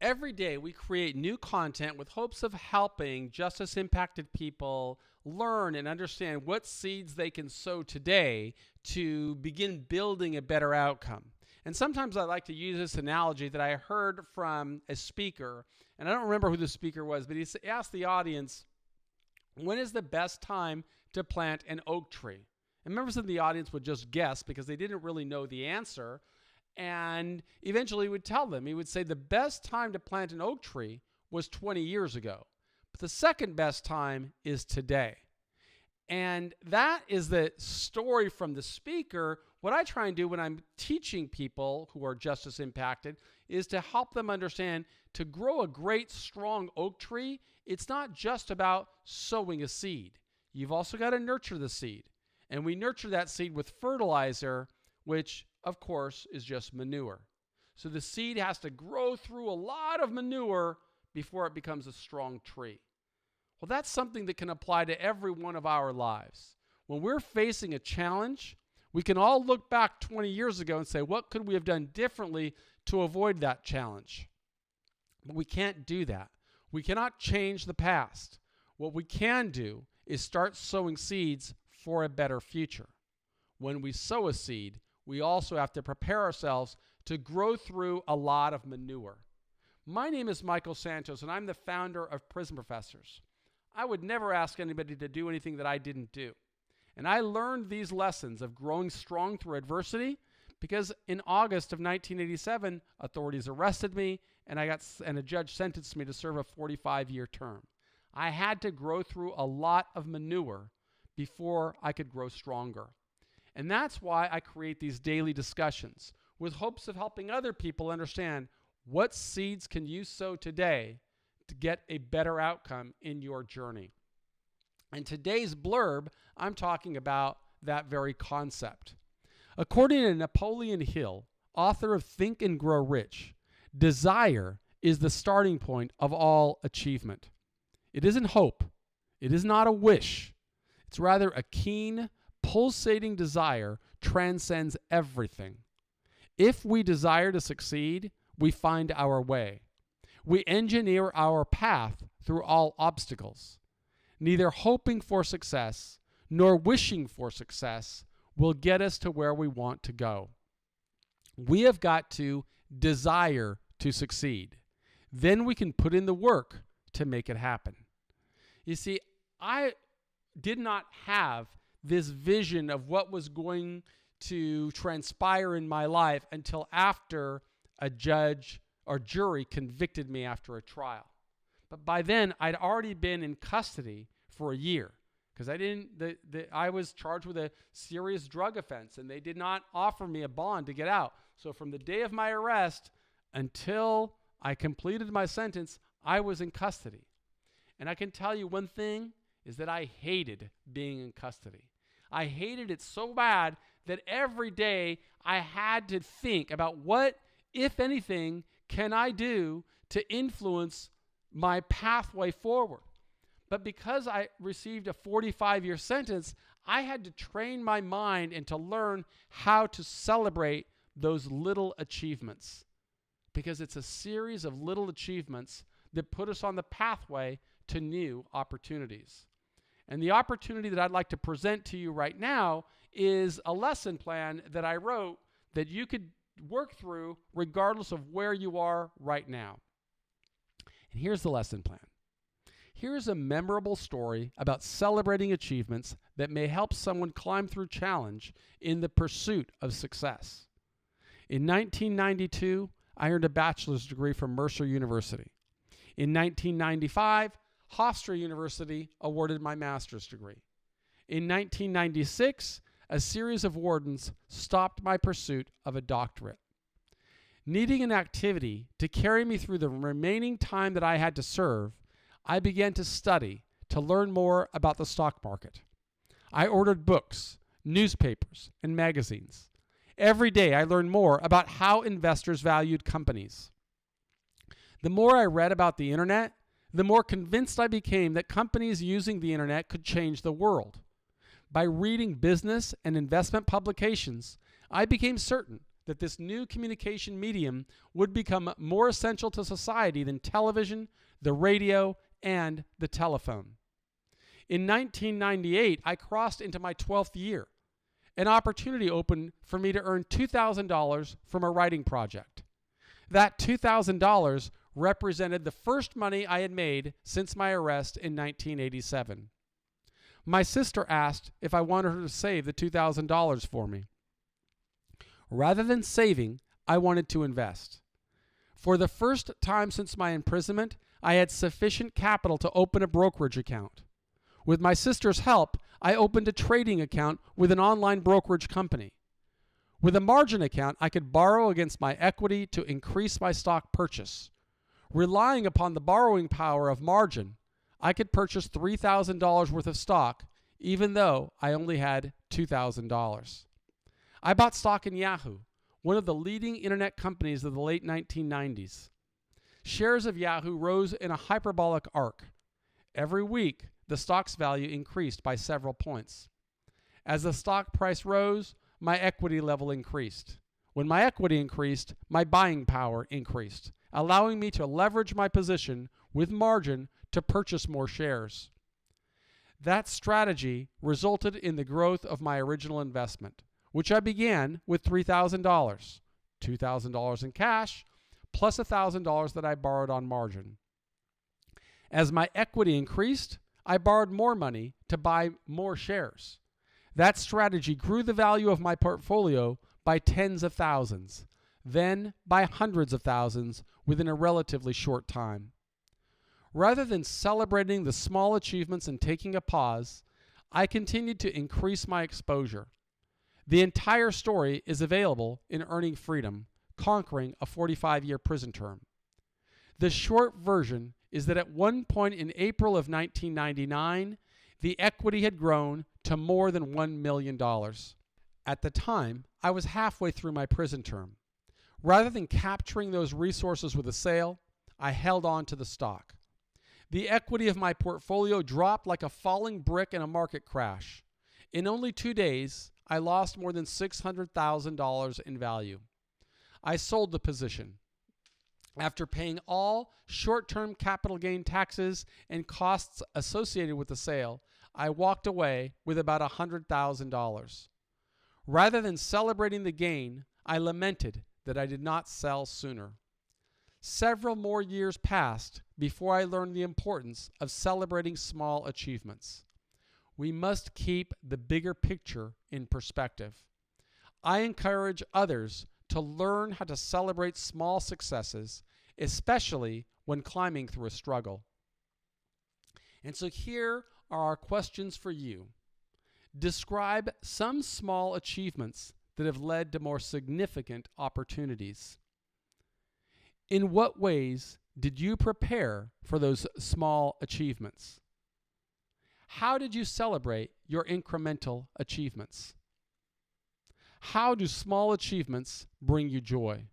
Every day we create new content with hopes of helping justice impacted people learn and understand what seeds they can sow today to begin building a better outcome. And sometimes I like to use this analogy that I heard from a speaker, and I don't remember who the speaker was, but he asked the audience, when is the best time to plant an oak tree? And members of the audience would just guess because they didn't really know the answer. And eventually he would tell them, he would say the best time to plant an oak tree was 20 years ago. But the second best time is today. And that is the story from the speaker. What I try and do when I'm teaching people who are justice impacted is to help them understand to grow a great, strong oak tree, it's not just about sowing a seed. You've also got to nurture the seed. And we nurture that seed with fertilizer, which of course is just manure. So the seed has to grow through a lot of manure before it becomes a strong tree. Well, that's something that can apply to every one of our lives. When we're facing a challenge, we can all look back 20 years ago and say, what could we have done differently to avoid that challenge? But we can't do that. We cannot change the past. What we can do is start sowing seeds for a better future. When we sow a seed, we also have to prepare ourselves to grow through a lot of manure. My name is Michael Santos, and I'm the founder of Prison Professors. I would never ask anybody to do anything that I didn't do. And I learned these lessons of growing strong through adversity because in August of 1987, authorities arrested me, and a judge sentenced me to serve a 45-year term. I had to grow through a lot of manure before I could grow stronger. And that's why I create these daily discussions with hopes of helping other people understand what seeds can you sow today to get a better outcome in your journey. In today's blurb, I'm talking about that very concept. According to Napoleon Hill, author of Think and Grow Rich, desire is the starting point of all achievement. It isn't hope. It is not a wish. It's rather a keen, pulsating desire transcends everything. If we desire to succeed, we find our way. We engineer our path through all obstacles. Neither hoping for success nor wishing for success will get us to where we want to go. We have got to desire to succeed. Then we can put in the work to make it happen. You see, I did not have this vision of what was going to transpire in my life until after a judge or jury convicted me after a trial. But by then, I'd already been in custody for a year because I was charged with a serious drug offense, and they did not offer me a bond to get out. So from the day of my arrest until I completed my sentence, I was in custody. And I can tell you one thing is that I hated being in custody. I hated it so bad that every day I had to think about what, if anything, can I do to influence my pathway forward. But because I received a 45-year sentence, I had to train my mind and to learn how to celebrate those little achievements. Because it's a series of little achievements that put us on the pathway to new opportunities. And the opportunity that I'd like to present to you right now is a lesson plan that I wrote that you could work through regardless of where you are right now. And here's the lesson plan. Here's a memorable story about celebrating achievements that may help someone climb through challenge in the pursuit of success. In 1992, I earned a bachelor's degree from Mercer University. In 1995, Hofstra University awarded my master's degree. In 1996, a series of wardens stopped my pursuit of a doctorate. Needing an activity to carry me through the remaining time that I had to serve, I began to study to learn more about the stock market. I ordered books, newspapers, and magazines. Every day I learned more about how investors valued companies. The more I read about the internet, the more convinced I became that companies using the internet could change the world. By reading business and investment publications, I became certain that this new communication medium would become more essential to society than television, the radio, and the telephone. In 1998, I crossed into my 12th year. An opportunity opened for me to earn $2,000 from a writing project. That $2,000 represented the first money I had made since my arrest in 1987. My sister asked if I wanted her to save the $2,000 for me. Rather than saving, I wanted to invest. For the first time since my imprisonment, I had sufficient capital to open a brokerage account. With my sister's help, I opened a trading account with an online brokerage company. With a margin account, I could borrow against my equity to increase my stock purchase. Relying upon the borrowing power of margin, I could purchase $3,000 worth of stock, even though I only had $2,000. I bought stock in Yahoo, one of the leading internet companies of the late 1990s. Shares of Yahoo rose in a hyperbolic arc. Every week, the stock's value increased by several points. As the stock price rose, my equity level increased. When my equity increased, my buying power increased, allowing me to leverage my position with margin to purchase more shares. That strategy resulted in the growth of my original investment, which I began with $3,000, $2,000 in cash, plus $1,000 that I borrowed on margin. As my equity increased, I borrowed more money to buy more shares. That strategy grew the value of my portfolio by tens of thousands, then by hundreds of thousands within a relatively short time. Rather than celebrating the small achievements and taking a pause, I continued to increase my exposure. The entire story is available in Earning Freedom, Conquering a 45-Year Prison Term. The short version is that at one point in April of 1999, the equity had grown to more than $1 million. At the time, I was halfway through my prison term. Rather than capturing those resources with a sale, I held on to the stock. The equity of my portfolio dropped like a falling brick in a market crash. In only 2 days, I lost more than $600,000 in value. I sold the position. After paying all short-term capital gain taxes and costs associated with the sale, I walked away with about $100,000. Rather than celebrating the gain, I lamented that I did not sell sooner. Several more years passed before I learned the importance of celebrating small achievements. We must keep the bigger picture in perspective. I encourage others to learn how to celebrate small successes, especially when climbing through a struggle. And so here are our questions for you. Describe some small achievements that have led to more significant opportunities. In what ways did you prepare for those small achievements? How did you celebrate your incremental achievements? How do small achievements bring you joy?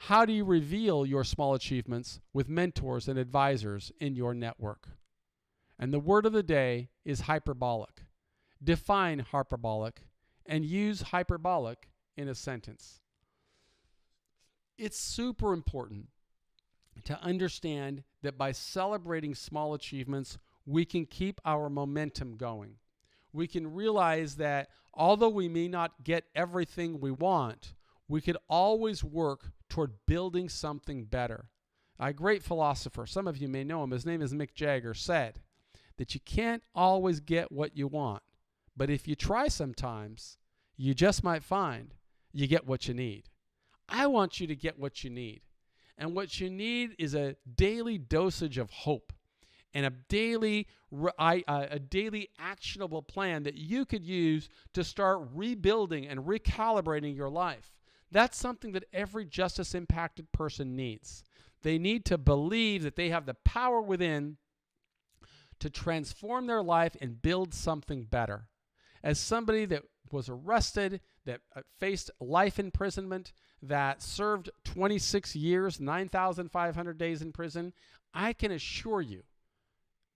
How do you reveal your small achievements with mentors and advisors in your network? And the word of the day is hyperbolic. Define hyperbolic and use hyperbolic in a sentence. It's super important to understand that by celebrating small achievements, we can keep our momentum going. We can realize that although we may not get everything we want, we could always work toward building something better. A great philosopher, some of you may know him, his name is Mick Jagger, said that you can't always get what you want, but if you try sometimes, you just might find you get what you need. I want you to get what you need. And what you need is a daily dosage of hope and a daily actionable plan that you could use to start rebuilding and recalibrating your life. That's something that every justice-impacted person needs. They need to believe that they have the power within to transform their life and build something better. As somebody that was arrested, that faced life imprisonment, that served 26 years, 9,500 days in prison, I can assure you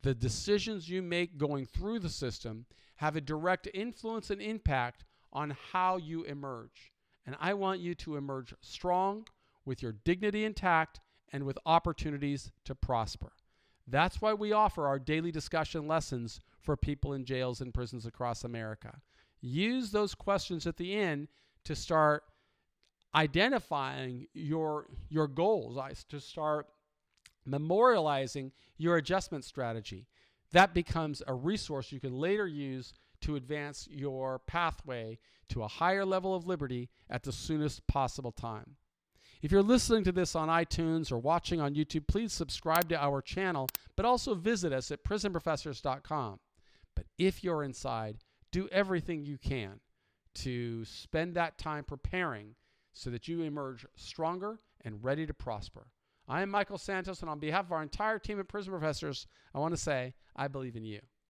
the decisions you make going through the system have a direct influence and impact on how you emerge. And I want you to emerge strong, with your dignity intact, and with opportunities to prosper. That's why we offer our daily discussion lessons for people in jails and prisons across America. Use those questions at the end to start identifying your goals, to start memorializing your adjustment strategy. That becomes a resource you can later use to advance your pathway to a higher level of liberty at the soonest possible time. If you're listening to this on iTunes or watching on YouTube, please subscribe to our channel, but also visit us at prisonprofessors.com. But if you're inside, do everything you can to spend that time preparing so that you emerge stronger and ready to prosper. I am Michael Santos, and on behalf of our entire team at Prison Professors, I want to say, I believe in you.